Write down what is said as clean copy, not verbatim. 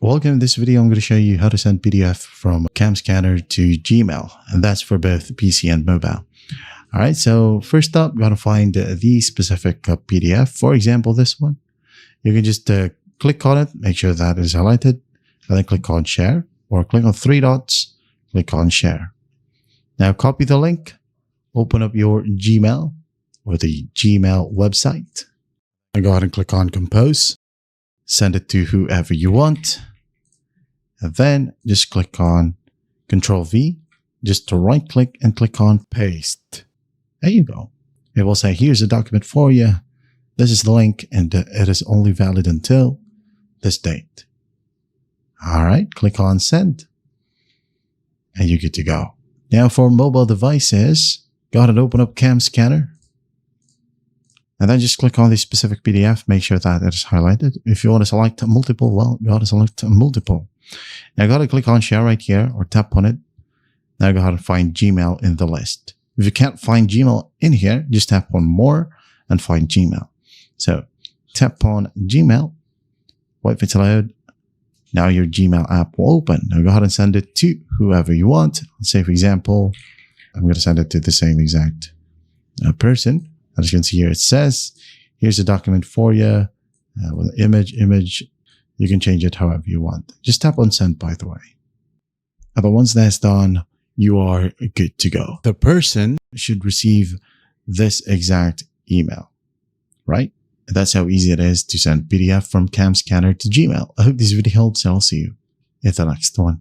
Welcome. In this video, I'm going to show you how to send PDF from CamScanner to Gmail, and that's for both PC and mobile. All right, so first up, you're going to find the specific PDF. For example, this one. You can just click on it, make sure that is highlighted, and then click on Share, or click on three dots, click on Share. Now copy the link, open up your Gmail or the Gmail website, and go ahead and click on Compose. Send it to whoever you want. And then just click on Control V, just to right click and click on Paste. There you go. It will say, here's a document for you. This is the link, and it is only valid until this date. All right, click on Send. And you're good to go. Now for mobile devices, go ahead and open up CamScanner. And then just click on the specific PDF, make sure that it is highlighted. If you want to select multiple, well, go ahead and select multiple. Now go ahead and click on Share right here, or tap on it. Now go ahead and find Gmail in the list. If you can't find Gmail in here, just tap on More and find Gmail. So tap on Gmail, wait for it to load. Now your Gmail app will open. Now go ahead and send it to whoever you want. Let's say, for example, I'm going to send it to the same exact person. As you can see here, it says, here's a document for you with an image. You can change it however you want. Just tap on Send, by the way. And once that's done, you are good to go. The person should receive this exact email, right? And that's how easy it is to send PDF from CamScanner to Gmail. I hope this video helps. I'll see you in the next one.